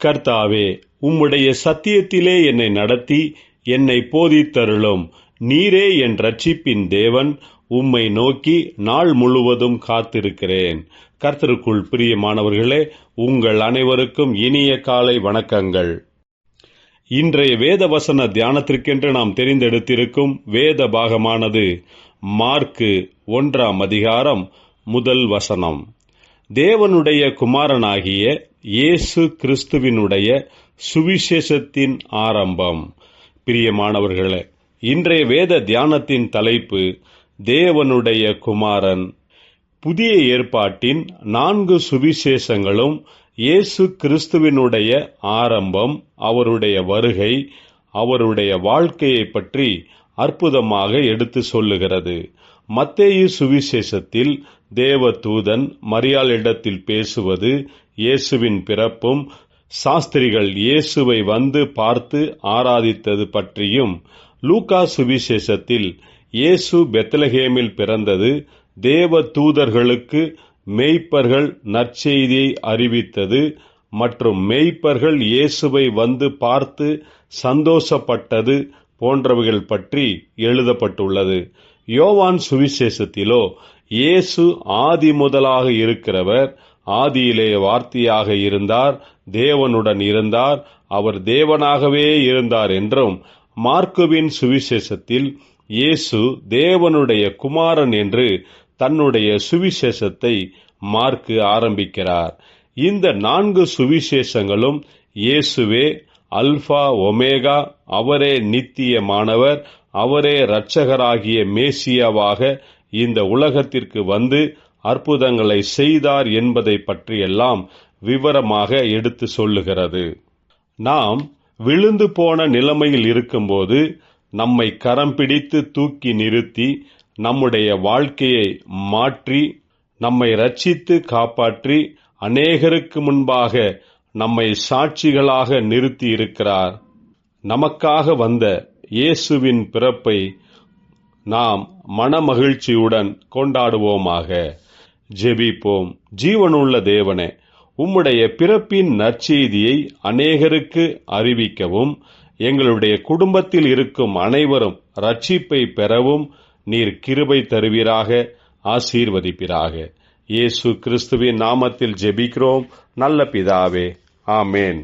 கர்த்தாவே, உம்முடைய சத்தியத்திலே என்னை நடத்தி என்னை போதித்தருளும். நீரே என் இரட்சிப்பின் தேவன். உம்மை நோக்கி நாள் முழுவதும் காத்திருக்கிறேன். கர்த்தருக்குள் பிரியமானவர்களே, உங்கள் அனைவருக்கும் இனிய காலை வணக்கங்கள். இன்றைய வேத வசன தியானத்திற்கென்று நாம் தெரிந்தெடுத்திருக்கும் வேத பாகமானது மார்க்கு 1 அதிகாரம் 1 வசனம். தேவனுடைய குமாரனாகிய இயேசு கிறிஸ்துவினுடைய சுவிசேஷத்தின் ஆரம்பம். பிரியமானவர்களே, இன்றைய வேத தியானத்தின் தலைப்பு தேவனுடைய குமாரன். புதிய ஏற்பாட்டின் 4 சுவிசேஷங்களும் இயேசு கிறிஸ்துவினுடைய ஆரம்பம், அவருடைய வருகை, அவருடைய வாழ்க்கையை பற்றி அற்புதமாக எடுத்து சொல்லுகிறது. மத்தேயு சுவிசேஷத்தில் தேவதூதன் மரியாளிடத்தில் பேசுவது, இயேசுவின் பிறப்பும் சாஸ்திரிகள் இயேசுவை வந்து பார்த்து ஆராதித்தது பற்றியும், லூக்கா சுவிசேஷத்தில் இயேசு பெத்லகேமில் பிறந்தது, தேவதூதர்களுக்கு மேய்ப்பர்கள் நற்செய்தியை அறிவித்தது மற்றும் மேய்ப்பர்கள் இயேசுவை வந்து பார்த்து சந்தோஷப்பட்டது போன்றவைகள் பற்றி எழுதப்பட்டுள்ளது. யோவான் சுவிசேஷத்திலோ இயேசு ஆதி முதலாக இருக்கிறவர், ஆதியிலே வார்த்தையாக இருந்தார், தேவனுடன் இருந்தார், அவர் தேவனாகவே இருந்தார் என்றும், மார்க்குவின் சுவிசேஷத்தில் இயேசு தேவனுடைய குமாரன் என்று தன்னுடைய சுவிசேஷத்தை மார்க்கு ஆரம்பிக்கிறார். இந்த 4 சுவிசேஷங்களும் இயேசுவே அல்பா ஒமேகா, அவரே நித்தியமானவர், அவரே இரட்சகராகிய மேசியாவாக இந்த உலகத்திற்கு வந்து அற்புதங்களை செய்தார் என்பதை பற்றியெல்லாம் விவரமாக எடுத்து சொல்லுகிறது. நாம் விழுந்து போன நிலைமையில் இருக்கும்போது நம்மை கரம் பிடித்து தூக்கி நிறுத்தி நம்முடைய வாழ்க்கையை மாற்றி நம்மை ரட்சித்து காப்பாற்றி அநேகருக்கு முன்பாக நம்மை சாட்சிகளாக நிறுத்தி இருக்கிறார். நமக்காக வந்த இயேசுவின் பிறப்பை நாம் மனமகிழ்ச்சியுடன் கொண்டாடுவோமாக. ஜெபிப்போம். ஜீவனுள்ள தேவனே, உம்முடைய பிறப்பின் நற்செய்தியை அநேகருக்கு அறிவிக்கவும், எங்களுடைய குடும்பத்தில் இருக்கும் அனைவரும் ரட்சிப்பை பெறவும் நீர் கிருபை தருவீராக, ஆசீர்வதிப்பீராக. இயேசு கிறிஸ்துவின் நாமத்தில் ஜெபிக்கிறோம் நல்ல பிதாவே. ஆமேன்.